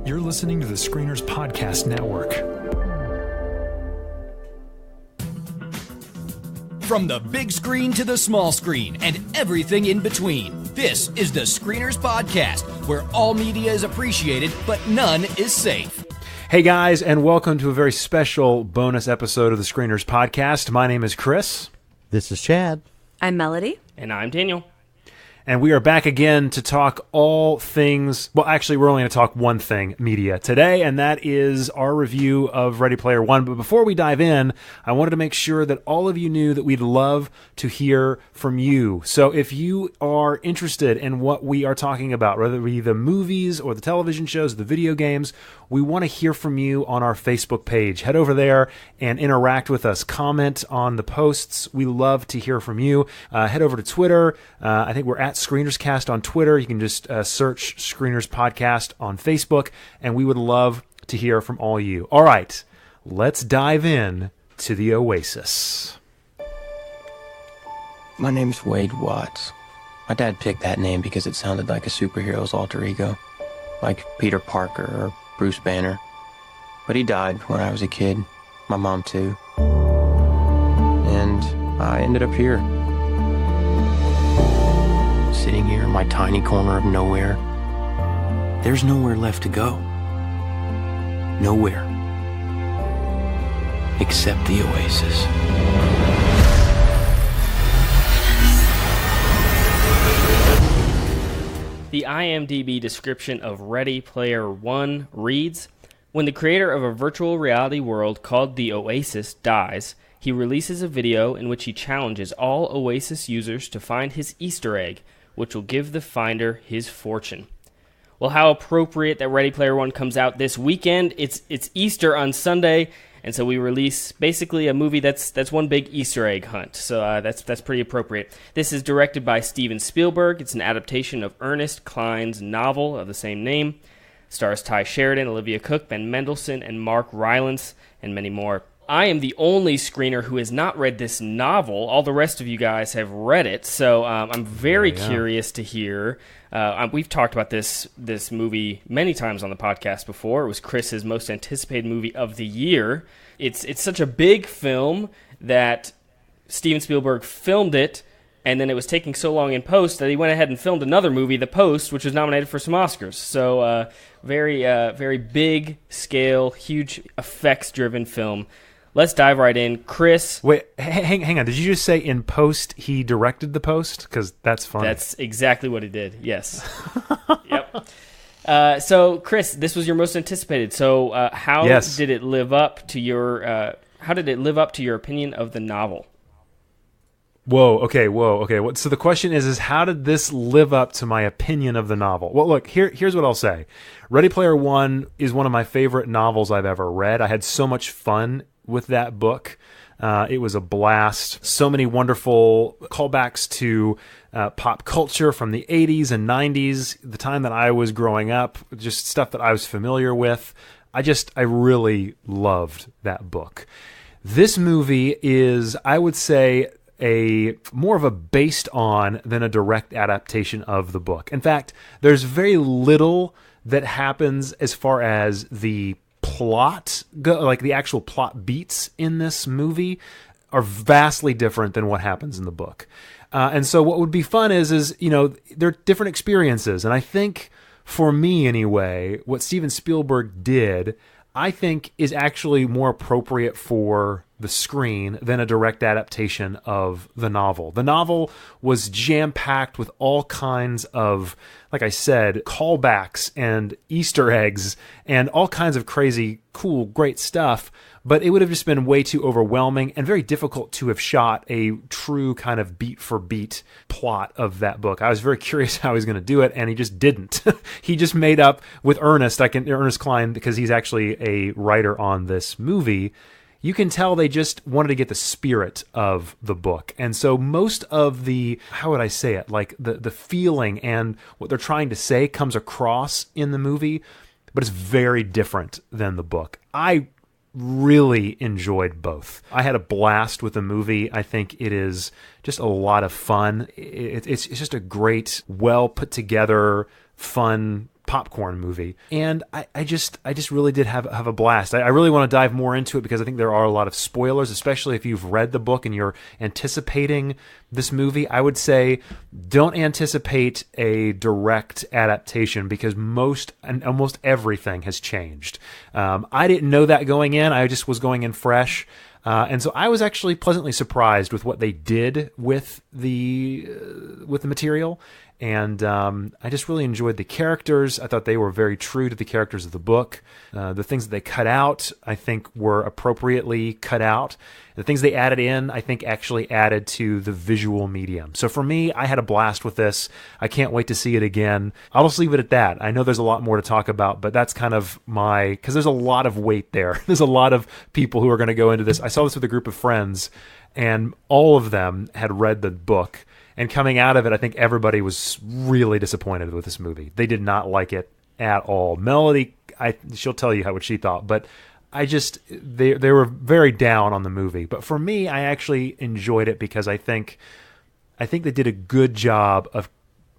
You're listening to the Screeners Podcast Network. From the big screen to the small screen and everything in between, this is the Screeners Podcast, where all media is appreciated, but none is safe. Hey guys, and welcome to a very special bonus episode of the Screeners Podcast. My name is Chris. This is Chad. I'm Melody. And I'm Daniel. And we are back again to talk all things, well, actually, we're only going to talk one thing, media, today, and that is our review of Ready Player One. But before we dive in, I wanted to make sure that all of you knew that we'd love to hear from you. So if you are interested in what we are talking about, whether it be the movies or the television shows, the video games, we want to hear from you on our Facebook page. Head over there and interact with us. Comment on the posts. We love to hear from you. Head over to Twitter. I think we're at ScreenersCast on Twitter. You can just search Screeners Podcast on Facebook, and we would love to hear from all you. All right, let's dive in to the Oasis. My name's Wade Watts. My dad picked that name because it sounded like a superhero's alter ego, like Peter Parker or Bruce Banner. But he died when I was a kid, my mom too. And I ended up here. Sitting here in my tiny corner of nowhere. There's nowhere left to go. Nowhere. Except the Oasis. The IMDb description of Ready Player One reads, when the creator of a virtual reality world called the Oasis dies, he releases a video in which he challenges all Oasis users to find his Easter egg, which will give the finder his fortune. Well, how appropriate that Ready Player One comes out this weekend. It's Easter on Sunday, and so we release basically a movie that's one big Easter egg hunt. So that's pretty appropriate. This is directed by Steven Spielberg. It's an adaptation of Ernest Cline's novel of the same name. Stars Ty Sheridan, Olivia Cooke, Ben Mendelsohn, and Mark Rylance, and many more. I am the only screener who has not read this novel. All the rest of you guys have read it, so I'm very curious to hear. We've talked about this movie many times on the podcast before. It was Chris's most anticipated movie of the year. It's such a big film that Steven Spielberg filmed it, and then it was taking so long in post that he went ahead and filmed another movie, The Post, which was nominated for some Oscars. So very big scale, huge effects-driven film. Let's dive right in. Chris. Wait, hang on. Did you just say in post he directed The Post? Because that's funny. That's exactly what he did, yes. Yep. So, Chris, this was your most anticipated. So how did it live up to your opinion of the novel? Whoa, okay. So the question is how did this live up to my opinion of the novel? Well, look, here's what I'll say. Ready Player One is one of my favorite novels I've ever read. I had so much fun with that book. It was a blast. So many wonderful callbacks to pop culture from the 80s and 90s, the time that I was growing up, just stuff that I was familiar with. I really loved that book. This movie is, I would say, more of a based on than a direct adaptation of the book. In fact, there's very little that happens as far as the plot, like the actual plot beats in this movie are vastly different than what happens in the book. And so what would be fun is they're different experiences. And I think for me anyway, what Steven Spielberg did, I think is actually more appropriate for the screen than a direct adaptation of the novel. The novel was jam-packed with all kinds of, like I said, callbacks and Easter eggs and all kinds of crazy, cool, great stuff, but it would have just been way too overwhelming and very difficult to have shot a true kind of beat-for-beat plot of that book. I was very curious how he was going to do it, and he just didn't. He just made up with Ernest Cline, because he's actually a writer on this movie. You can tell they just wanted to get the spirit of the book. And so most of the, how would I say it, like the feeling and what they're trying to say comes across in the movie, but it's very different than the book. I really enjoyed both. I had a blast with the movie. I think it is just a lot of fun. It's just a great, well put together, fun popcorn movie. And I just really did have a blast. I really want to dive more into it because I think there are a lot of spoilers, especially if you've read the book and you're anticipating this movie. I would say don't anticipate a direct adaptation because almost everything has changed. I didn't know that going in. I just was going in fresh. And so I was actually pleasantly surprised with what they did with the material. And I just really enjoyed the characters. I thought they were very true to the characters of the book. The things that they cut out, I think, were appropriately cut out. The things they added in, I think, actually added to the visual medium. So for me, I had a blast with this. I can't wait to see it again. I'll just leave it at that. I know there's a lot more to talk about, but that's kind of because there's a lot of weight there. There's a lot of people who are going to go into this. I saw this with a group of friends, and all of them had read the book. And coming out of it, I think everybody was really disappointed with this movie. They did not like it at all. Melody, she'll tell you what she thought, but they were very down on the movie. But for me, I actually enjoyed it because I think they did a good job of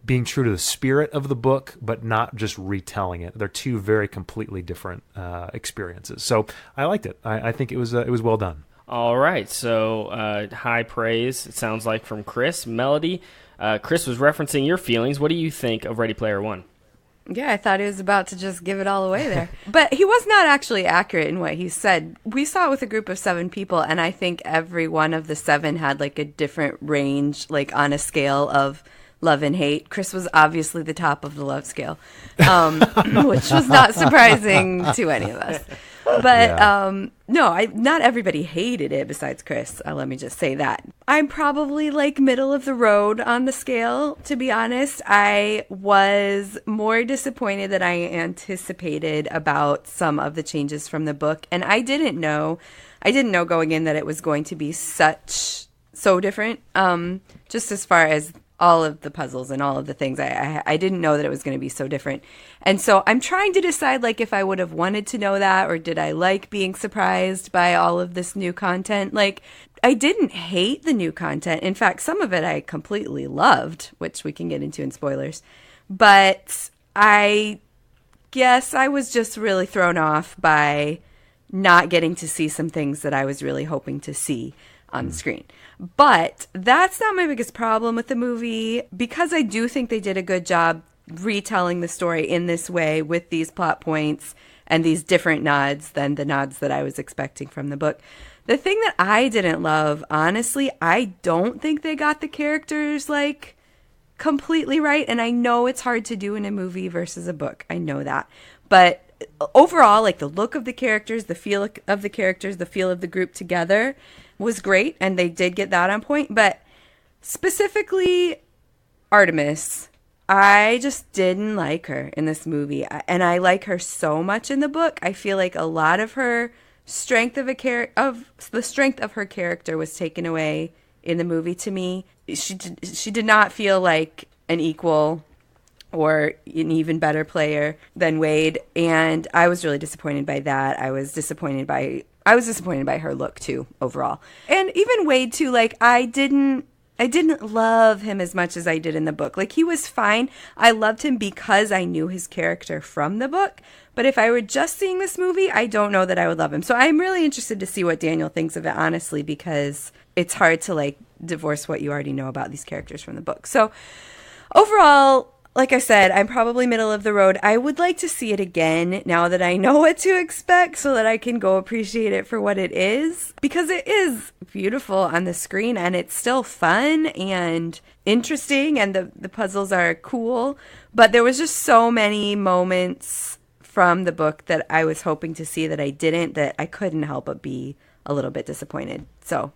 being true to the spirit of the book, but not just retelling it. They're two very completely different experiences. So I liked it. I think it was well done. All right, so high praise, it sounds like, from Chris. Melody, Chris was referencing your feelings. What do you think of Ready Player One? Yeah, I thought he was about to just give it all away there. But he was not actually accurate in what he said. We saw it with a group of 7 people, and I think every one of the 7 had like a different range, like on a scale of love and hate. Chris was obviously the top of the love scale, which was not surprising to any of us. But not everybody hated it besides Chris. Let me just say that. I'm probably like middle of the road on the scale, to be honest. I was more disappointed than I anticipated about some of the changes from the book. And I didn't know going in that it was going to be so different. Just as far as all of the puzzles and all of the things. I didn't know that it was going to be so different. And so I'm trying to decide like if I would have wanted to know that, or did I like being surprised by all of this new content? Like, I didn't hate the new content. In fact, some of it I completely loved, which we can get into in spoilers. But I guess I was just really thrown off by not getting to see some things that I was really hoping to see on the screen. But that's not my biggest problem with the movie, because I do think they did a good job retelling the story in this way with these plot points and these different nods than the nods that I was expecting from the book. The thing that I didn't love, honestly, I don't think they got the characters like completely right. And I know it's hard to do in a movie versus a book. I know that. But overall, like the look of the characters, the feel of the characters, the feel of the group together was great, and they did get that on point. But specifically Artemis, I just didn't like her in this movie, and I like her so much in the book. I feel like a lot of her strength of the strength of her character was taken away in the movie to me. She did not feel like an equal or an even better player than Wade, and I was really disappointed by that. I was disappointed by her look too, overall. And even Wade too, like I didn't love him as much as I did in the book. Like he was fine. I loved him because I knew his character from the book. But if I were just seeing this movie, I don't know that I would love him. So I'm really interested to see what Daniel thinks of it, honestly, because it's hard to like divorce what you already know about these characters from the book. So overall, like I said, I'm probably middle of the road. I would like to see it again now that I know what to expect, so that I can go appreciate it for what it is. Because it is beautiful on the screen, and it's still fun and interesting, and the puzzles are cool. But there was just so many moments from the book that I was hoping to see that I didn't, that I couldn't help but be a little bit disappointed. So,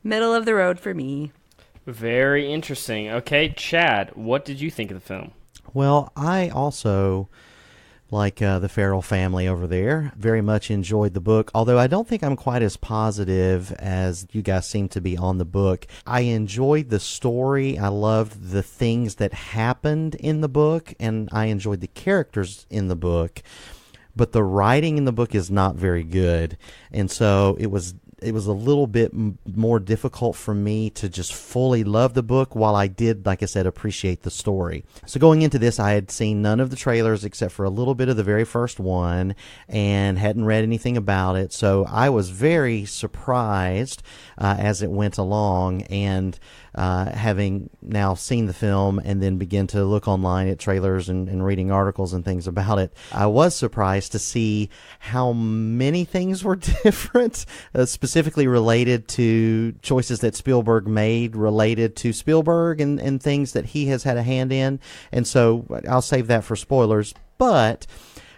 middle of the road for me. Very interesting. Okay, Chad, what did you think of the film? Well, I also, like the Farrell family over there, very much enjoyed the book, although I don't think I'm quite as positive as you guys seem to be on the book. I enjoyed the story. I loved the things that happened in the book, and I enjoyed the characters in the book. But the writing in the book is not very good, and so it was it was a little bit more difficult for me to just fully love the book while I did, like I said, appreciate the story. So going into this, I had seen none of the trailers except for a little bit of the very first one and hadn't read anything about it. So I was very surprised as it went along, and having now seen the film and then begin to look online at trailers and reading articles and things about it, I was surprised to see how many things were different, specifically related to choices that Spielberg made related to Spielberg and things that he has had a hand in. And so I'll save that for spoilers. But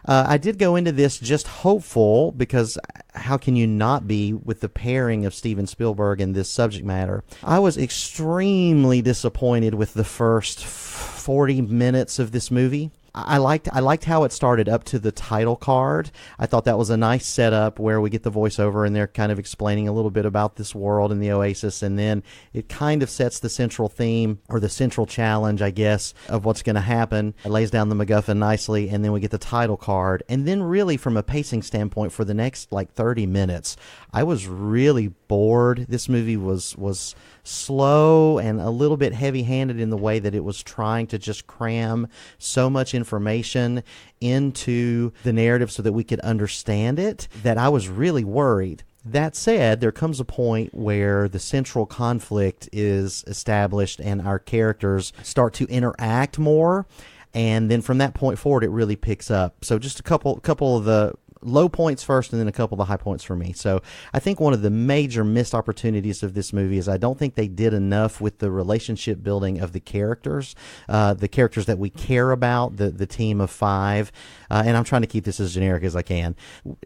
I did go into this just hopeful, because how can you not be with the pairing of Steven Spielberg and this subject matter? I was extremely disappointed with the first 40 minutes of this movie. I liked how it started up to the title card. I thought that was a nice setup where we get the voiceover and they're kind of explaining a little bit about this world and the Oasis, and then it kind of sets the central theme, or the central challenge, I guess, of what's going to happen. It lays down the MacGuffin nicely, and then we get the title card. And then really from a pacing standpoint, for the next 30 minutes, I was really bored. This movie was slow and a little bit heavy-handed in the way that it was trying to just cram so much information into the narrative so that we could understand it, that I was really worried. That said, there comes a point where the central conflict is established and our characters start to interact more, and then from that point forward it really picks up. So just a couple of the low points first, and then a couple of the high points for me. So I think one of the major missed opportunities of this movie is I don't think they did enough with the relationship building of the characters that we care about, the team of five. And I'm trying to keep this as generic as I can.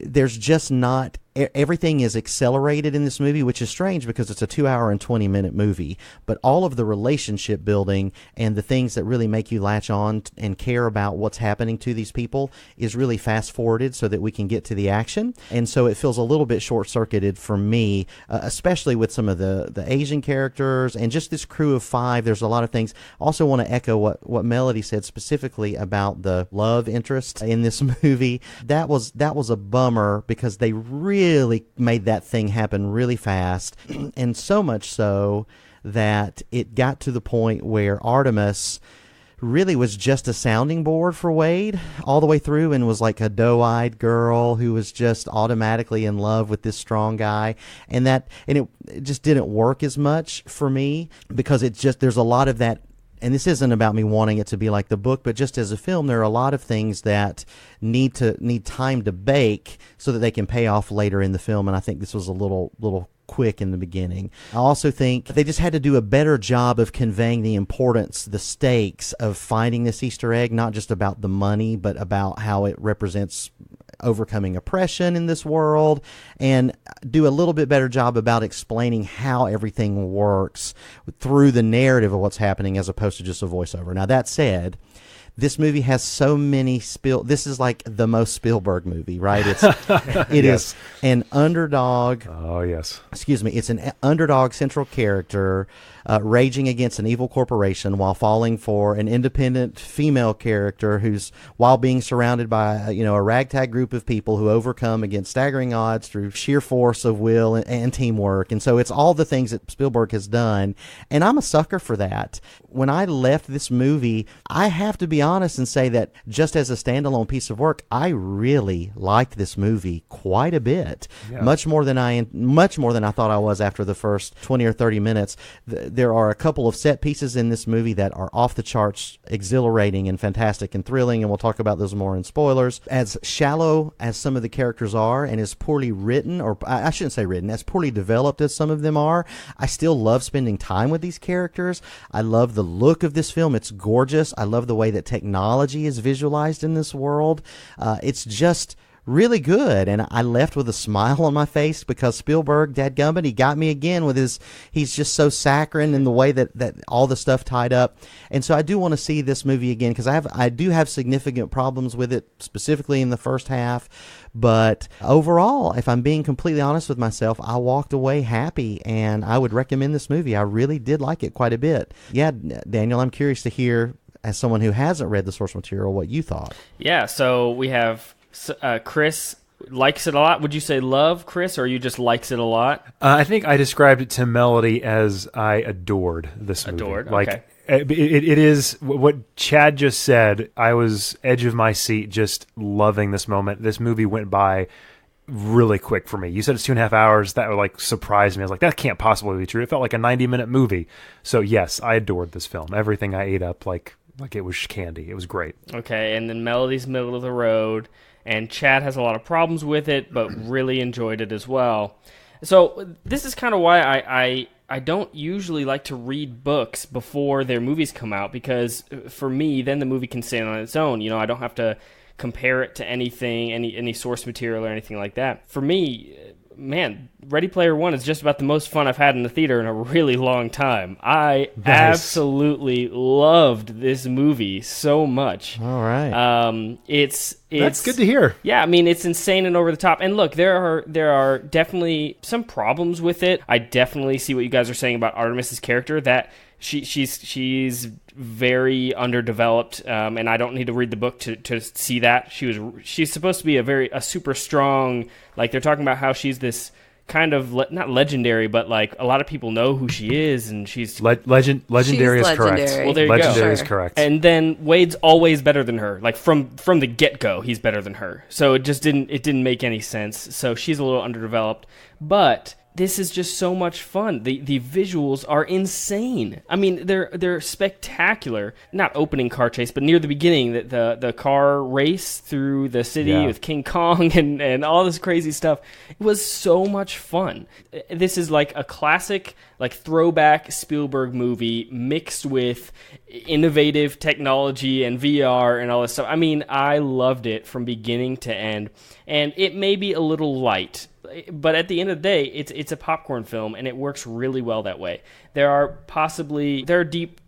There's just not... Everything is accelerated in this movie, which is strange because it's a 2-hour and 20-minute movie. But all of the relationship building and the things that really make you latch on and care about what's happening to these people is really fast-forwarded so that we can get to the action. And so it feels a little bit short-circuited for me, especially with some of the Asian characters and just this crew of five. There's a lot of things. Also want to echo what Melody said specifically about the love interest in this movie. That was a bummer because they really made that thing happen really fast, and so much so that it got to the point where Artemis really was just a sounding board for Wade all the way through, and was like a doe-eyed girl who was just automatically in love with this strong guy, and it just didn't work as much for me because there's a lot of that. And this isn't about me wanting it to be like the book, but just as a film, there are a lot of things that need time to bake so that they can pay off later in the film. And I think this was a little quick in the beginning. I also think they just had to do a better job of conveying the importance, the stakes of finding this Easter egg, not just about the money, but about how it represents overcoming oppression in this world, and do a little bit better job about explaining how everything works through the narrative of what's happening as opposed to just a voiceover. Now, that said, this movie has so many this is like the most Spielberg movie, right? It is an underdog. Oh, yes. Excuse me. It's an underdog central character raging against an evil corporation while falling for an independent female character who's, while being surrounded by a ragtag group of people who overcome against staggering odds through sheer force of will and teamwork. And so it's all the things that Spielberg has done, and I'm a sucker for that. When I left this movie, I have to be honest and say that just as a standalone piece of work, I really liked this movie quite a bit. Yeah. Much more than I thought I was after the first 20 or 30 minutes. There are a couple of set pieces in this movie that are off the charts, exhilarating and fantastic and thrilling, and we'll talk about those more in spoilers. As shallow as some of the characters are, and as poorly written, or I shouldn't say written, as poorly developed as some of them are, I still love spending time with these characters. I love the look of this film. It's gorgeous. I love the way that technology is visualized in this world. It's just really good, and I left with a smile on my face because Spielberg, dadgummit, he got me again with he's just so saccharine in the way that all the stuff tied up. And so I do want to see this movie again because I do have significant problems with it, specifically in the first half. But overall, if I'm being completely honest with myself, I walked away happy, and I would recommend this movie. I really did like it quite a bit. Yeah, Daniel, I'm curious to hear, as someone who hasn't read the source material, what you thought. Yeah, so we have Chris likes it a lot. Would you say love, Chris, or you just likes it a lot? I think I described it to Melody as I adored this movie. Adored, like, okay. It is what Chad just said. I was edge of my seat just loving this moment. This movie went by really quick for me. You said it's 2.5 hours. That would like surprise me. I was like, that can't possibly be true. It felt like a 90-minute movie. So yes, I adored this film. Everything I ate up like it was candy. It was great. Okay, and then Melody's middle of the road, and Chad has a lot of problems with it, but really enjoyed it as well. So this is kind of why I don't usually like to read books before their movies come out, because for me, then the movie can stand on its own. You know, I don't have to compare it to anything, any source material or anything like that. For me, man, Ready Player One is just about the most fun I've had in the theater in a really long time. I absolutely loved this movie so much. All right. It's That's good to hear. Yeah, I mean, it's insane and over the top. And look, there are definitely some problems with it. I definitely see what you guys are saying about Artemis's character, that she's very underdeveloped, and I don't need to read the book to see that. She's supposed to be a super strong, like they're talking about how she's this kind of not legendary, but like a lot of people know who she is, and she's legendary is correct. Well, there you legendary go. is correct. And then Wade's always better than her. Like from the get go, he's better than her. So it didn't make any sense. So she's a little underdeveloped, but this is just so much fun. The visuals are insane. I mean, they're spectacular. Not opening car chase, but near the beginning, the car race through the city with King Kong and all this crazy stuff. It was so much fun. This is like a classic, like throwback Spielberg movie mixed with innovative technology and VR and all this stuff. I mean, I loved it from beginning to end. And it may be a little light, but at the end of the day, it's a popcorn film, and it works really well that way. There are deep,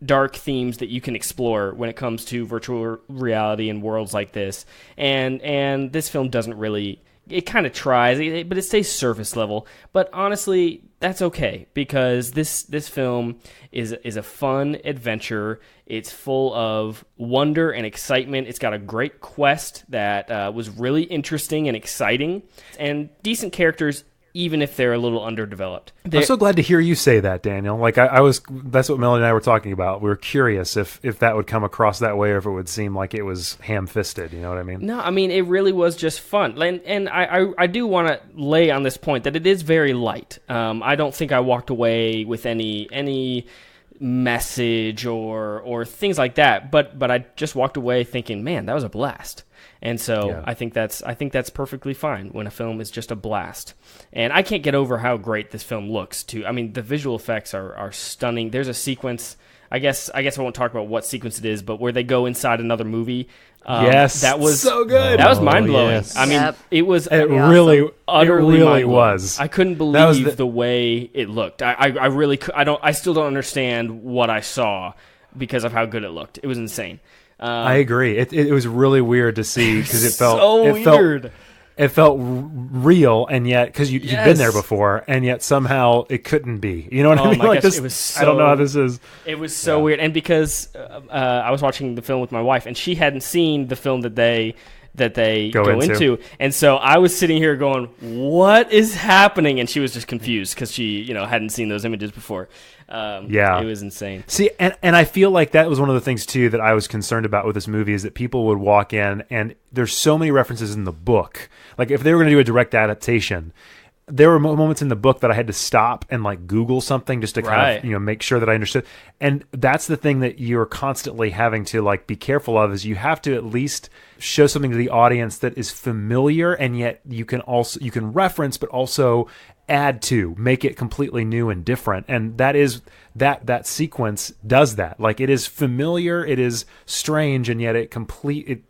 dark themes that you can explore when it comes to virtual reality and worlds like this, and this film doesn't really. It kind of tries, but it stays surface level. But honestly, that's okay, because this film is a fun adventure. It's full of wonder and excitement. It's got a great quest that was really interesting and exciting, and decent characters, even if they're a little underdeveloped. I'm so glad to hear you say that, Daniel. Like I was, that's what Melanie and I were talking about. We were curious if that would come across that way, or if it would seem like it was ham-fisted. You know what I mean? No, I mean, it really was just fun. And I do want to lay on this point that it is very light. I don't think I walked away with any message or things like that, but I just walked away thinking, man, that was a blast. And so I think that's perfectly fine when a film is just a blast. And I can't get over how great this film looks too. I mean, the visual effects are stunning. There's a sequence, I guess I won't talk about what sequence it is, but where they go inside another movie. Yes, that was so good. That was mind blowing. Yes. I mean, it was really utterly really mind-blowing. was. I couldn't believe the way it looked. I still don't understand what I saw because of how good it looked. It was insane. I agree. It was really weird to see, because it felt so weird. It felt real, and yet because you'd been there before, and yet somehow it couldn't be. You know what I mean? My Like gosh, this, it was I don't know how this is. It was so weird, and because I was watching the film with my wife, and she hadn't seen the film that they go into, and so I was sitting here going, "What is happening?" And she was just confused because she hadn't seen those images before. It was insane. See, and I feel like that was one of the things too that I was concerned about with this movie, is that people would walk in, and there's so many references in the book. Like if they were going to do a direct adaptation, there were moments in the book that I had to stop and like Google something just to kind of make sure that I understood. And that's the thing that you're constantly having to like be careful of, is you have to at least show something to the audience that is familiar, and yet you can reference, but also add to, make it completely new and different. And that sequence does that. Like it is familiar, it is strange, and yet it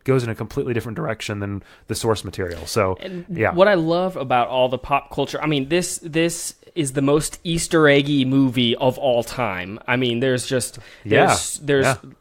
goes in a completely different direction than the source material. So what I love about all the pop culture, I mean, this is the most Easter eggy movie of all time. I mean, there's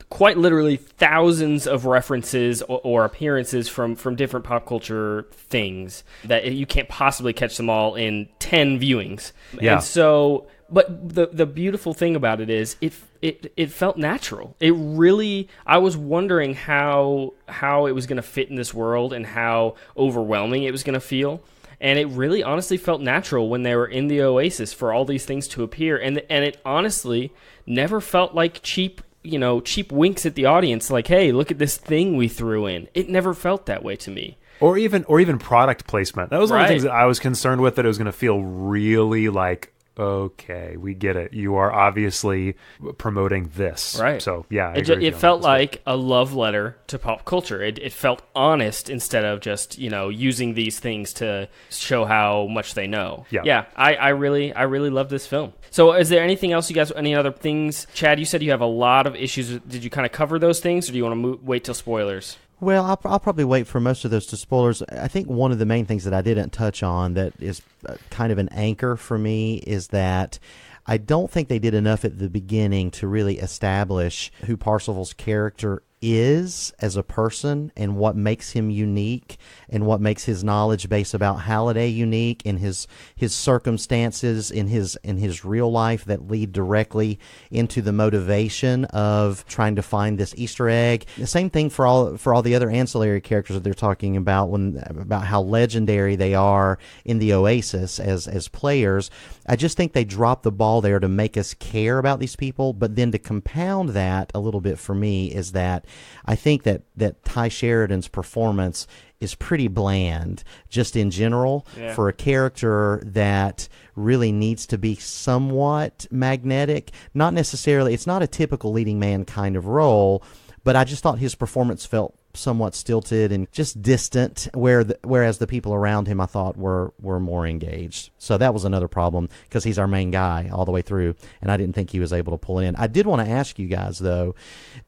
quite literally thousands of references or appearances from different pop culture things that you can't possibly catch them all in 10 viewings. And so, but the beautiful thing about it is, it felt natural. It really, I was wondering how it was going to fit in this world and how overwhelming it was going to feel. And it really honestly felt natural when they were in the Oasis for all these things to appear. And it honestly never felt like cheap winks at the audience, like, hey, look at this thing we threw in. It never felt that way to me. Or even product placement. That was one of the Right. things that I was concerned with, that it was going to feel really like, okay, we get it. You are obviously promoting this. Right. So, yeah, I It, agree with you it on felt that. like a love letter to pop culture. It felt honest instead of just, using these things to show how much they know. Yeah. I really love this film. So is there anything else you guys, any other things? Chad, you said you have a lot of issues. Did you kind of cover those things, or do you want to wait till spoilers? Well, I'll probably wait for most of those to spoilers. I think one of the main things that I didn't touch on that is kind of an anchor for me is that I don't think they did enough at the beginning to really establish who Parsifal's character is as a person and what makes him unique and what makes his knowledge base about Halliday unique and his circumstances in his real life that lead directly into the motivation of trying to find this Easter egg. The same thing for all the other ancillary characters that they're talking about about how legendary they are in the Oasis as players. I just think they dropped the ball there to make us care about these people, but then to compound that a little bit for me is that I think that Ty Sheridan's performance is pretty bland just in general for a character that really needs to be somewhat magnetic. Not necessarily, it's not a typical leading man kind of role, but I just thought his performance felt somewhat stilted and just distant, whereas the people around him I thought were more engaged. So that was another problem because he's our main guy all the way through, and I didn't think he was able to pull in. I did want to ask you guys though,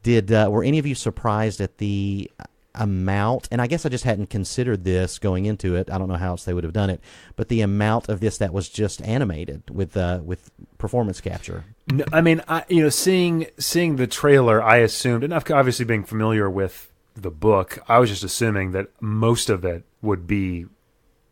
were any of you surprised at the amount, and I guess I just hadn't considered this going into it, I don't know how else they would have done it, but the amount of this that was just animated with performance capture? No, I mean, seeing the trailer, I assumed, and obviously being familiar with the book, I was just assuming that most of it would be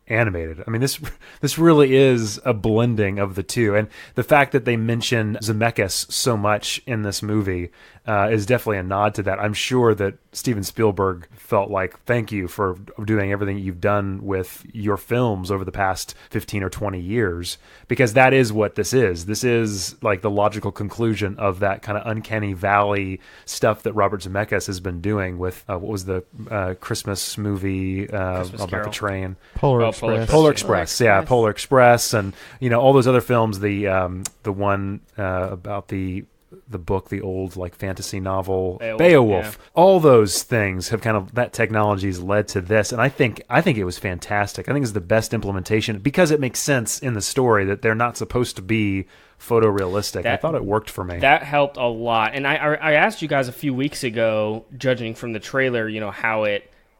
animated. I mean, this really is a blending of the two, and the fact that they mention Zemeckis so much in this movie is definitely a nod to that. I'm sure that Steven Spielberg felt like, thank you for doing everything you've done with your films over the past 15 or 20 years, because that is what this is. This is like the logical conclusion of that kind of uncanny valley stuff that Robert Zemeckis has been doing with what was the Christmas movie about Carol. the train? Polar Express, yeah, Polar Express, and all those other films. The one about the book, the old like fantasy novel Beowulf. Yeah. All those things have that technology's led to this, and I think it was fantastic. I think it's the best implementation because it makes sense in the story that they're not supposed to be photorealistic. I thought it worked for me. That helped a lot, and I asked you guys a few weeks ago, judging from the trailer,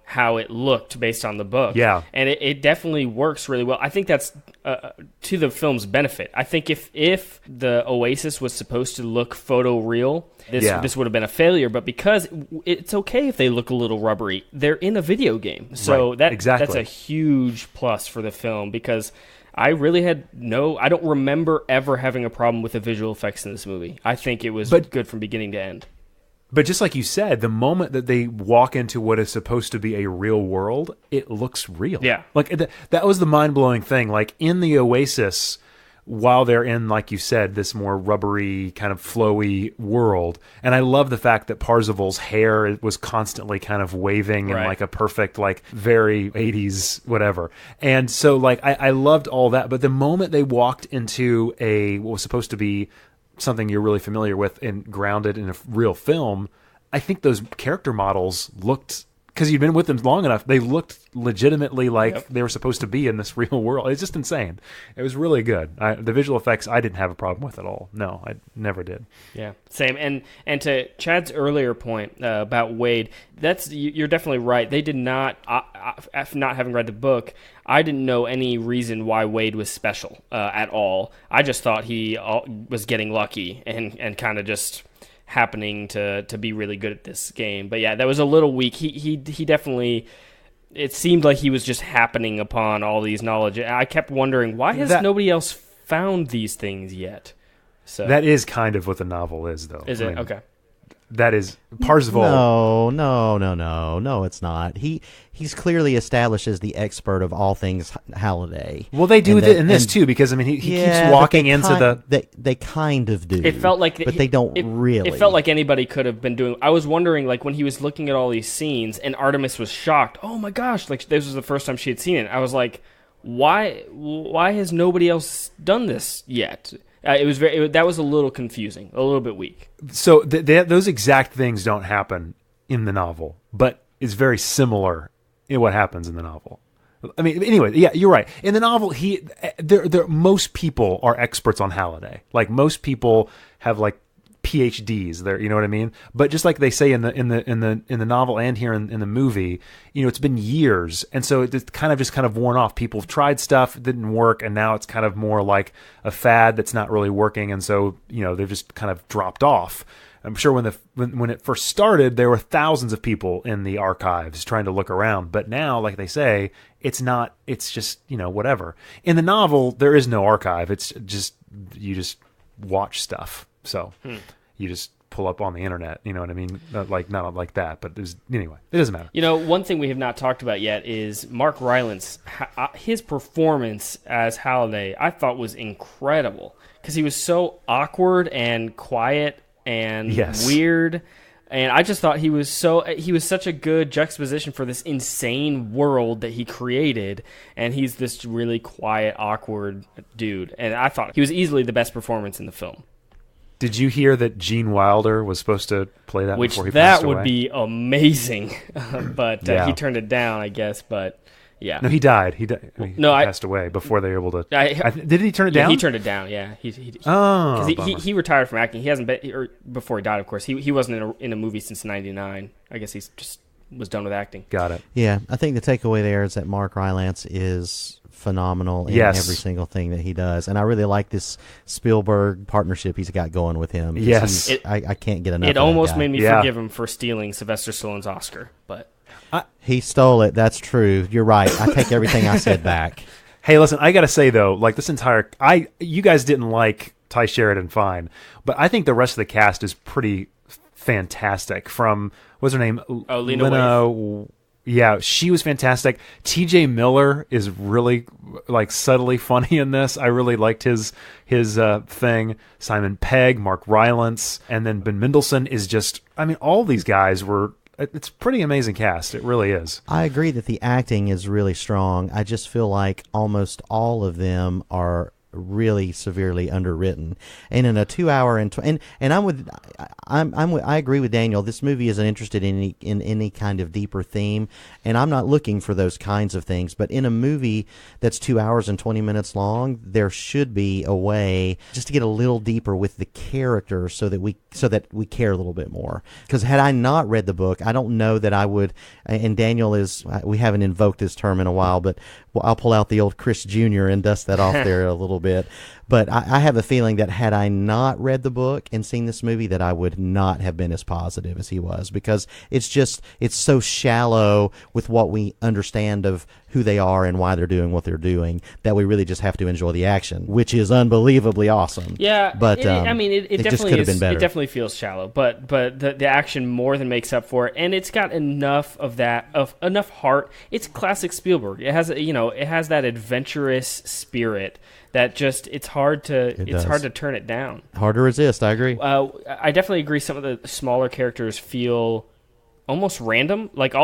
how it looked based on the book. Yeah. And it definitely works really well. I think that's to the film's benefit. I think if the Oasis was supposed to look photoreal, this would have been a failure. But because it's okay if they look a little rubbery, they're in a video game. So that's a huge plus for the film, because I really I don't remember ever having a problem with the visual effects in this movie. I think it was good from beginning to end. But just like you said, the moment that they walk into what is supposed to be a real world, it looks real. Yeah. Like that was the mind-blowing thing. Like in the Oasis, while they're in, like you said, this more rubbery, kind of flowy world. And I love the fact that Parzival's hair was constantly kind of waving in like a perfect, like very 80s whatever. And so like I loved all that. But the moment they walked into what was supposed to be something you're really familiar with and grounded in a real film, I think those character models looked, because you'd been with them long enough, they looked legitimately like they were supposed to be in this real world. It's just insane. It was really good. The visual effects I didn't have a problem with at all. No, I never did. Yeah, same. And to Chad's earlier point about Wade, you're definitely right. They did not, not having read the book, I didn't know any reason why Wade was special at all. I just thought he was getting lucky and kind of just happening to be really good at this game. But yeah, that was a little weak. He definitely, it seemed like he was just happening upon all these knowledge. I kept wondering, why has nobody else found these things yet? So That is kind of what the novel is, though. is it? Okay. That is Parzival. No, it's not. He's clearly established as the expert of all things Halliday. Well, they do in this too, because I mean, he keeps walking into They kind of do. It felt like, but they don't really. It felt like anybody could have been doing. I was wondering, like when he was looking at all these scenes, and Artemis was shocked. Oh my gosh! Like this was the first time she had seen it. I was like, why has nobody else done this yet? That was a little confusing, a little bit weak. So those exact things don't happen in the novel, but it's very similar in what happens in the novel. I mean, anyway, yeah, you're right. In the novel, most people are experts on Halliday. Like most people have like PhDs there, you know what I mean? But just like they say in the novel and here in the movie, you know, it's been years, and so it's kind of worn off. People have tried stuff, it didn't work, and now it's kind of more like a fad that's not really working, and so, you know, they've just kind of dropped off. I'm sure when it first started, there were thousands of people in the archives trying to look around, but now, like they say, it's just, you know, whatever. In the novel, there is no archive. It's just, you just watch stuff. So you just pull up on the internet, you know what I mean? Not like that, but anyway, it doesn't matter. You know, one thing we have not talked about yet is Mark Rylance. His performance as Halliday, I thought, was incredible because he was so awkward and quiet and weird. And I just thought he was such a good juxtaposition for this insane world that he created, and he's this really quiet, awkward dude. And I thought he was easily the best performance in the film. Did you hear that Gene Wilder was supposed to play that before he That passed away? would be amazing, but he turned it down, I guess. But yeah, no, he died. He passed away before they were able to. Didn't he turn it down? He turned it down. Yeah, he retired from acting. He hasn't been before he died. Of course, he wasn't in a movie since '99. I guess he's just was done with acting. Got it. Yeah, I think the takeaway there is that Mark Rylance is phenomenal in every single thing that he does, and I really like this Spielberg partnership he's got going with him. Yes, I can't get enough. It of almost that guy. made me forgive him for stealing Sylvester Stallone's Oscar, but he stole it. That's true. You're right. I take everything I said back. Hey, listen, I gotta say though, like this entire, you guys didn't like Ty Sheridan, fine, but I think the rest of the cast is pretty fantastic. From what's her name? Lena Waithe. Yeah, she was fantastic. T.J. Miller is really like subtly funny in this. I really liked his thing. Simon Pegg, Mark Rylance, and then Ben Mendelsohn is just. I mean, all these guys were. It's a pretty amazing cast. It really is. I agree that the acting is really strong. I just feel like almost all of them are really severely underwritten, and in a 2 hour and I agree with Daniel. This movie isn't interested in any kind of deeper theme, and I'm not looking for those kinds of things. But in a movie that's 2 hours and 20 minutes long, there should be a way just to get a little deeper with the character, so that we care a little bit more. Because had I not read the book, I don't know that I would. And Daniel we haven't invoked this term in a while, but I'll pull out the old Chris Jr. and dust that off there a little bit. But I have a feeling that had I not read the book and seen this movie, that I would not have been as positive as he was, because it's so shallow with what we understand of who they are and why they're doing what they're doing, that we really just have to enjoy the action, which is unbelievably awesome. Yeah, but it definitely just could have been better. It definitely feels shallow, but the action more than makes up for it, and it's got enough of enough heart. It's classic Spielberg. It has that adventurous spirit that just it's hard to turn it down. Hard to resist. I agree. I definitely agree. Some of the smaller characters feel almost random. Like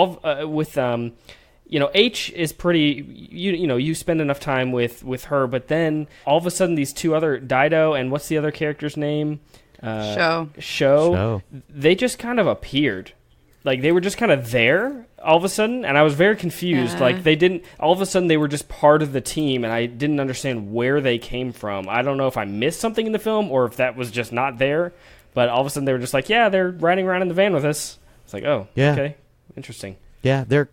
H is pretty. You spend enough time with her, but then all of a sudden these two other Dido and what's the other character's name? Show. They just kind of appeared. Like they were just kind of there all of a sudden, and I was very confused. Like they didn't. All of a sudden, they were just part of the team, and I didn't understand where they came from. I don't know if I missed something in the film or if that was just not there. But all of a sudden, they were just like, "Yeah, they're riding around in the van with us." It's like, "Oh, yeah, okay, interesting." Yeah, they're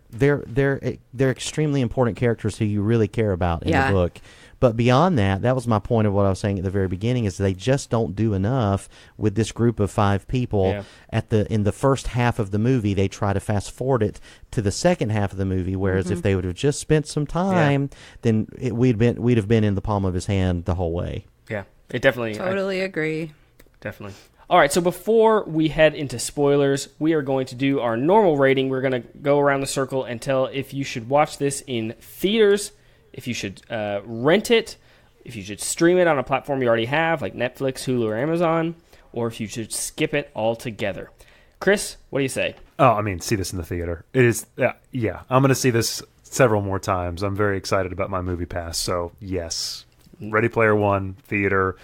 extremely important characters who you really care about in the book. But beyond that, that was my point of what I was saying at the very beginning, is they just don't do enough with this group of 5 people. Yeah. In the first half of the movie, they try to fast forward it to the second half of the movie, whereas if they would have just spent some time, then we'd have been in the palm of his hand the whole way. Yeah. It definitely... Totally agree. Definitely. All right, so before we head into spoilers, we are going to do our normal rating. We're going to go around the circle and tell if you should watch this in theaters, if you should rent it, if you should stream it on a platform you already have, like Netflix, Hulu, or Amazon, or if you should skip it altogether. Chris, what do you say? Oh, I mean, see this in the theater. It is, yeah. I'm going to see this several more times. I'm very excited about my movie pass, so yes. Ready Player One, theater,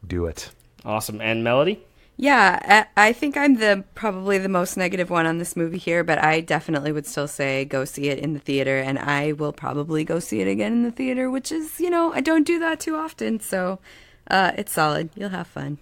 do it. Awesome. And Melody? Yeah, I think I'm probably the most negative one on this movie here, but I definitely would still say go see it in the theater, and I will probably go see it again in the theater, which is, I don't do that too often, so it's solid. You'll have fun.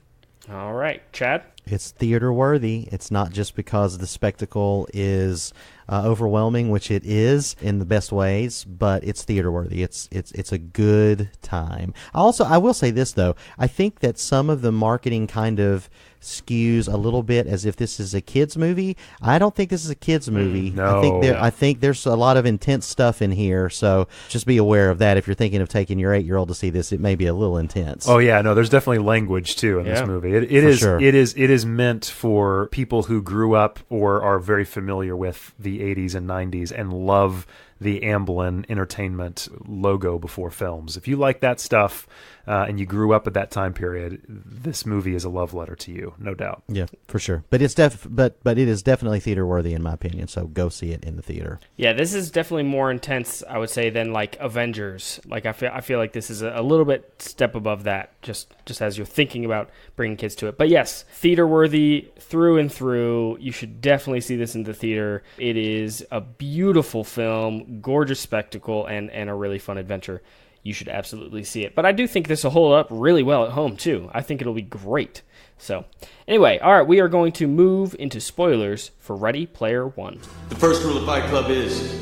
All right. Chad? It's theater worthy. It's not just because the spectacle is overwhelming, which it is in the best ways, but it's theater worthy. It's a good time. I will say this though. I think that some of the marketing kind of skews a little bit as if this is a kids movie. I don't think this is a kids movie. No. I think there's a lot of intense stuff in here, so just be aware of that. If you're thinking of taking your 8-year-old to see this, it may be a little intense. Oh yeah, no, there's definitely language too in this movie. It is meant for people who grew up or are very familiar with the 80s and 90s and love the Amblin Entertainment logo before films. If you like that stuff and you grew up at that time period, this movie is a love letter to you, no doubt. Yeah, for sure. But it's but it is definitely theater worthy in my opinion. So go see it in the theater. Yeah, this is definitely more intense, I would say, than like Avengers. Like I feel like this is a little bit step above that. Just as you're thinking about bringing kids to it. But yes, theater worthy through and through. You should definitely see this in the theater. It is a beautiful film, gorgeous spectacle, and a really fun adventure. You should absolutely see it. But I do think this will hold up really well at home, too. I think it'll be great. So, anyway, all right, we are going to move into spoilers for Ready Player One. The first rule of Fight Club is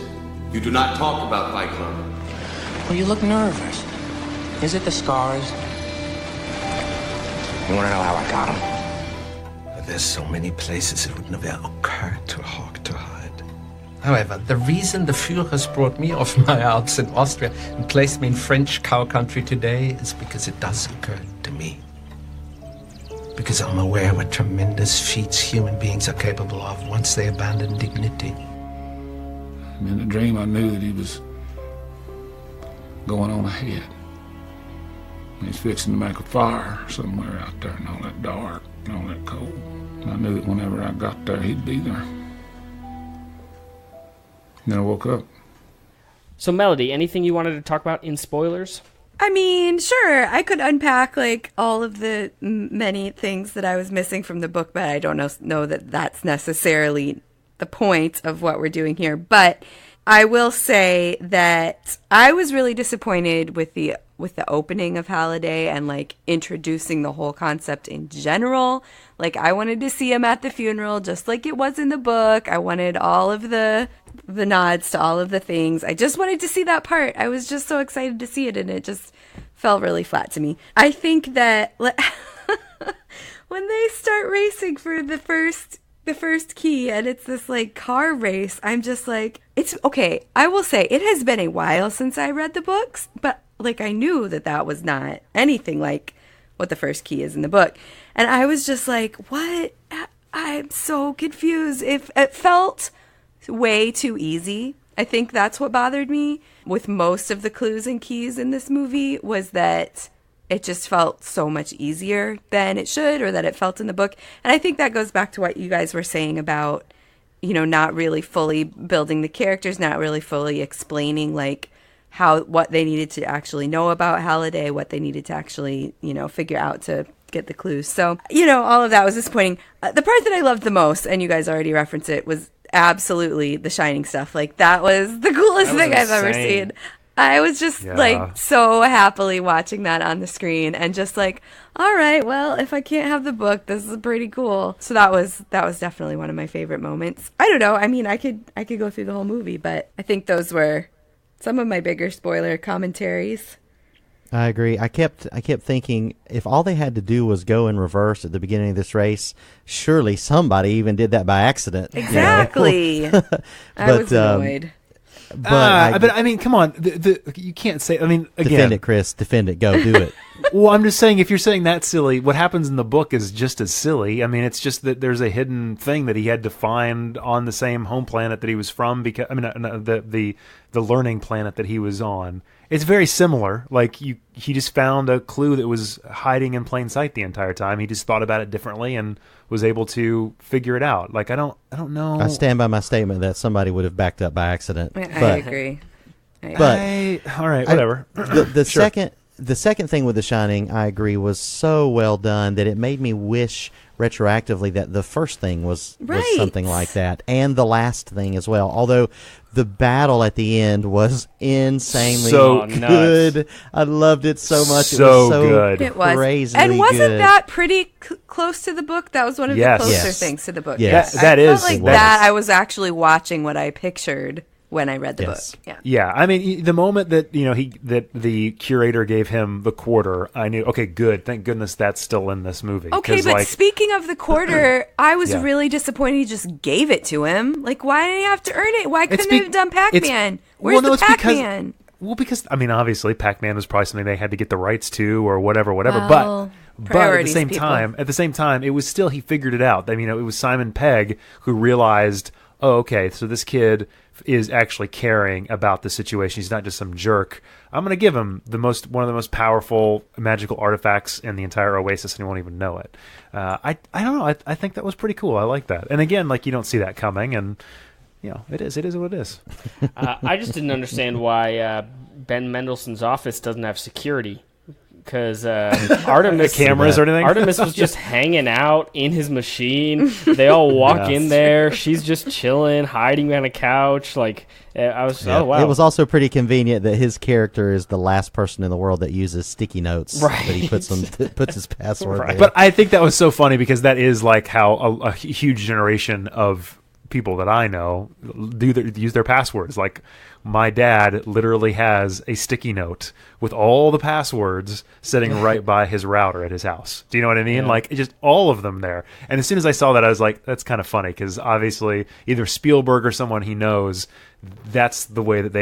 you do not talk about Fight Club. Well, you look nervous. Is it the scars? You want to know how I got them? There's so many places it would never occur to Hawk to hide. However, the reason the Führers brought me off my Alps in Austria and placed me in French cow country today is because it does occur to me. Because I'm aware what tremendous feats human beings are capable of once they abandon dignity. In the dream, I knew that he was going on ahead. He's fixing to make a fire somewhere out there in all that dark and all that cold. And I knew that whenever I got there, he'd be there. And then I woke up. So, Melody, anything you wanted to talk about in spoilers? I mean, sure. I could unpack like all of the many things that I was missing from the book, but I don't know that that's necessarily the point of what we're doing here. But I will say that I was really disappointed with the opening of Halliday and like introducing the whole concept in general. Like I wanted to see him at the funeral just like it was in the book. I wanted all of the nods to all of the things. I just wanted to see that part. I was just so excited to see it, and it just fell really flat to me. I think that when they start racing for the first key and it's this like car race, I'm just like, it's okay. I will say it has been a while since I read the books, but like I knew that was not anything like what the first key is in the book. And I was just like, what? I'm so confused. If it felt way too easy. I think that's what bothered me with most of the clues and keys in this movie, was that it just felt so much easier than it should, or that it felt in the book. And I think that goes back to what you guys were saying about, not really fully building the characters, not really fully explaining like what they needed to actually know about Halliday, what they needed to actually, figure out to get the clues. So, all of that was disappointing. The part that I loved the most, and you guys already referenced it, was absolutely the Shining stuff. Like that was the coolest thing I've ever seen. I was just like so happily watching that on the screen and just like, all right, well, if I can't have the book, this is pretty cool. So that was definitely one of my favorite moments. I don't know. I mean, I could go through the whole movie, but I think those were some of my bigger spoiler commentaries. I agree. I kept thinking if all they had to do was go in reverse at the beginning of this race, surely somebody even did that by accident. Exactly. I was annoyed. But I mean, come on, you can't say. I mean, again, defend it, Chris. Defend it. Go do it. Well, I'm just saying, if you're saying that's silly, what happens in the book is just as silly. I mean, it's just that there's a hidden thing that he had to find on the same home planet that he was from. Because the learning planet that he was on. It's very similar. Like he just found a clue that was hiding in plain sight the entire time. He just thought about it differently and was able to figure it out. Like I don't know. I stand by my statement that somebody would have backed up by accident. I agree. All right, whatever. The second thing with The Shining, I agree, was so well done that it made me wish retroactively that the first thing was something like that, and the last thing as well. Although the battle at the end was insanely good. Nuts. I loved it so much. So it was so good. It was. crazily And wasn't good. that pretty close to the book? That was one of the closer things to the book. Yes. That I is. felt like that that is. I was actually watching what I pictured when I read the Yes. book. Yeah. Yeah, I mean, the moment that that the curator gave him the quarter, I knew, okay, good, thank goodness that's still in this movie. Okay, 'Cause, but speaking of the quarter, I was Yeah. really disappointed he just gave it to him. Like, why did he have to earn it? Why couldn't they have done it's- Pac-Man? Where's the it's because- Pac-Man? Well, because I mean, obviously, Pac-Man was probably something they had to get the rights to, or whatever. Well, but at the priorities, same people. time, it was still, he figured it out. I mean, it was Simon Pegg who realized, oh, okay, so this kid is actually caring about the situation. He's not just some jerk. I'm going to give him one of the most powerful magical artifacts in the entire Oasis, and he won't even know it. I don't know. I think that was pretty cool. I like that. And again, like, you don't see that coming, and it is what it is. I just didn't understand why Ben Mendelsohn's office doesn't have security. Because Artemis cameras or anything. Artemis was just hanging out in his machine. They all walk in there. She's just chilling, hiding behind a couch. Like I was, oh wow. It was also pretty convenient that his character is the last person in the world that uses sticky notes. Right. That he puts his password. There. But I think that was so funny because that is like how a huge generation of people that I know use their passwords. Like, my dad literally has a sticky note with all the passwords sitting right by his router at his house. Do you know what I mean? Yeah. Like, just all of them there. And as soon as I saw that, I was like, that's kind of funny, because obviously either Spielberg or someone he knows, that's the way that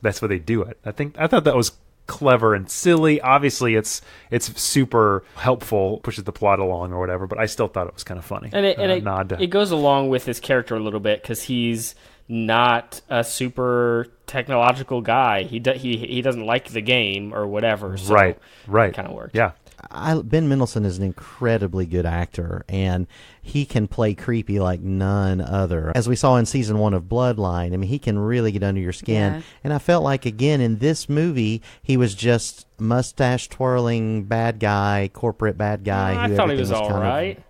that's what they do it. I thought that was clever and silly. Obviously it's super helpful, pushes the plot along or whatever, but I still thought it was kind of funny. And it goes along with his character a little bit, because he's not a super technological guy. He doesn't like the game or whatever. So right. It kind of works. Yeah. Ben Mendelsohn is an incredibly good actor, and he can play creepy like none other. As we saw in season 1 of Bloodline, I mean, he can really get under your skin. Yeah. And I felt like, again, in this movie, he was just mustache-twirling bad guy, corporate bad guy. I who thought he everything was all kind of- right.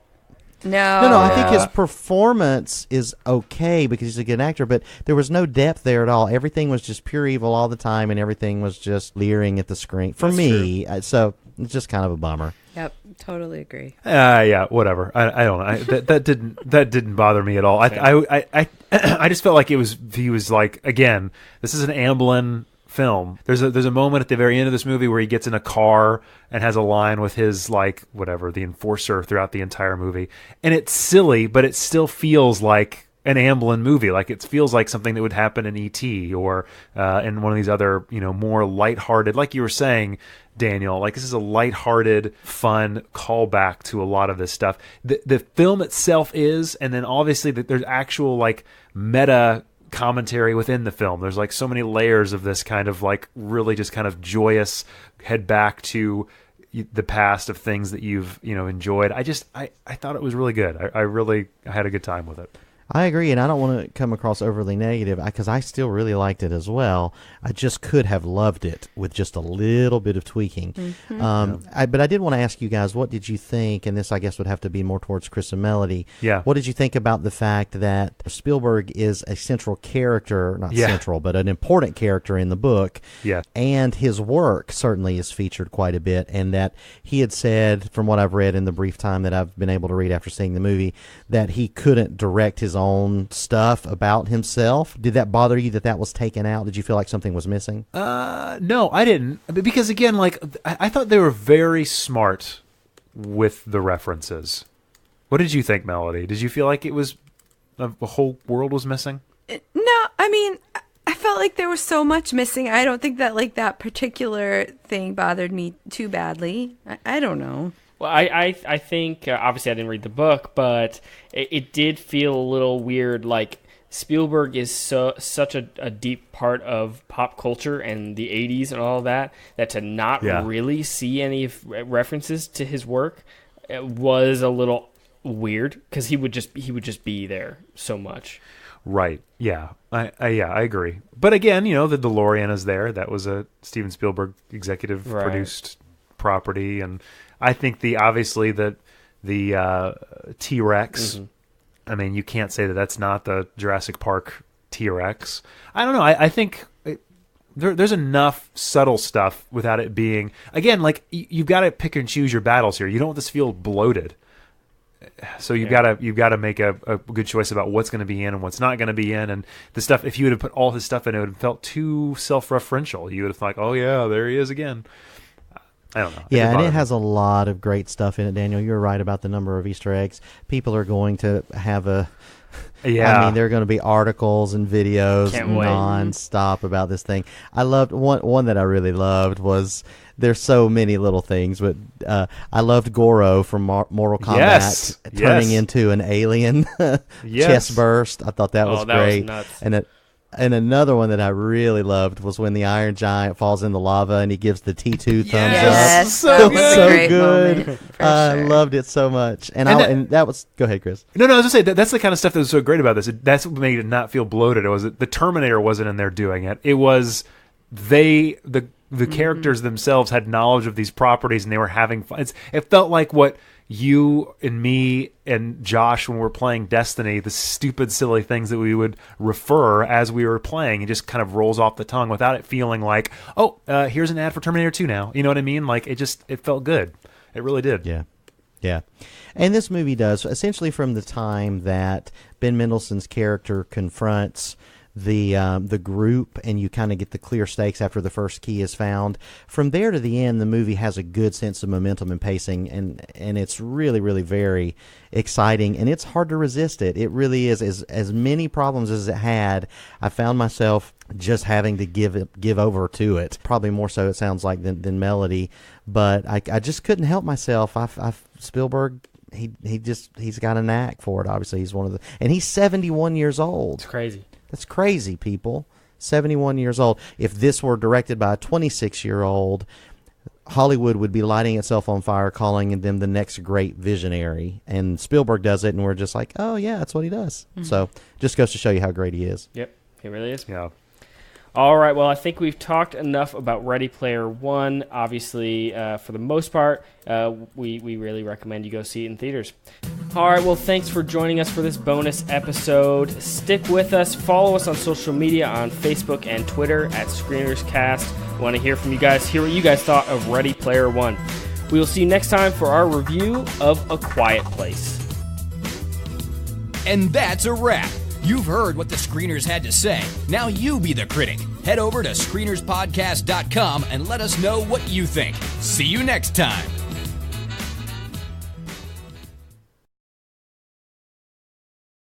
No, I think his performance is okay because he's a good actor, but there was no depth there at all. Everything was just pure evil all the time, and everything was just leering at the screen. For me, so it's just kind of a bummer. Yep, totally agree. Yeah, whatever. I don't know. That didn't bother me at all. I just felt like he was like, again, this is an Amblin film. There's a moment at the very end of this movie where he gets in a car and has a line with his, like, whatever, the enforcer throughout the entire movie. And it's silly, but it still feels like an Amblin movie. Like, it feels like something that would happen in E.T. or in one of these other, more lighthearted, like you were saying, Daniel, like, this is a lighthearted, fun callback to a lot of this stuff. The film itself is, and then obviously there's actual, like, meta commentary within the film. There's like so many layers of this kind of like really just kind of joyous head back to the past of things that you've enjoyed. I thought it was really good. I had a good time with it. I agree, and I don't want to come across overly negative because I still really liked it as well. I just could have loved it with just a little bit of tweaking. Mm-hmm. But I did want to ask you guys, what did you think, and this I guess would have to be more towards Chris and Melody. Yeah. What did you think about the fact that Spielberg is a central character, not central, but an important character in the book, and his work certainly is featured quite a bit, and that he had said, from what I've read in the brief time that I've been able to read after seeing the movie, that he couldn't direct his own stuff about himself. Did that bother you that was taken out? Did you feel like something was missing? No, I didn't. Because again, like, I thought they were very smart with the references. What did you think, Melody? Did you feel like it was the whole world was missing? No, I mean, I felt felt like there was so much missing. I don't think that like that particular thing bothered me too badly. I don't know. Well, I think, obviously I didn't read the book, but it did feel a little weird. Like, Spielberg is such a deep part of pop culture and the 80s and all of that to not really see any references to his work was a little weird, because he would just be there so much. Right. Yeah. I agree. But again, the DeLorean is there. That was a Steven Spielberg executive produced property, and I think the T-Rex. Mm-hmm. I mean, you can't say that that's not the Jurassic Park T-Rex. I don't know. I think there's enough subtle stuff without it being, again, like you've got to pick and choose your battles here. You don't want this to feel bloated. So you've got to make a good choice about what's going to be in and what's not going to be in. And the stuff, if you would have put all his stuff in, it would have felt too self-referential. You would have thought, oh yeah, there he is again. I don't know. Yeah, and it has a lot of great stuff in it, Daniel. You're right about the number of Easter eggs. People are going to have I mean, there are going to be articles and videos non-stop about this thing. I loved one that I really loved was, there's so many little things, but I loved Goro from Mortal Kombat turning into an alien chest burst. I thought that was great. Was nuts. And another one that I really loved was when the Iron Giant falls in the lava and he gives the T2 thumbs up. Yes, so good. I loved it so much. And that was, go ahead, Chris. No, I was going to say, that's the kind of stuff that was so great about this. That's what made it not feel bloated. It was the Terminator wasn't in there doing it. It was the characters themselves had knowledge of these properties and they were having fun. It felt like what you and me and Josh, when we're playing Destiny, the stupid, silly things that we would refer as we were playing, it just kind of rolls off the tongue without it feeling like, here's an ad for Terminator 2 now. You know what I mean? Like, it felt good. It really did. Yeah. And this movie does, essentially from the time that Ben Mendelsohn's character confronts the group, and you kind of get the clear stakes after the first key is found. From there to the end, the movie has a good sense of momentum and pacing, and it's really, really very exciting, and it's hard to resist it. It really is. As many problems as it had, I found myself just having to give over to it. Probably more so, it sounds like, than Melody, but I just couldn't help myself. Spielberg, he's got a knack for it. Obviously, he's and he's 71 years old. It's crazy. That's crazy, people. 71 years old. If this were directed by a 26-year-old, Hollywood would be lighting itself on fire, calling them the next great visionary. And Spielberg does it, and we're just like, oh, yeah, that's what he does. Mm-hmm. So just goes to show you how great he is. Yep, he really is. Yeah. All right, well, I think we've talked enough about Ready Player One. Obviously, for the most part, we really recommend you go see it in theaters. All right, well, thanks for joining us for this bonus episode. Stick with us. Follow us on social media on Facebook and Twitter at ScreenersCast. We want to hear from you guys, hear what you guys thought of Ready Player One. We will see you next time for our review of A Quiet Place. And that's a wrap. You've heard what the screeners had to say. Now you be the critic. Head over to screenerspodcast.com and let us know what you think. See you next time.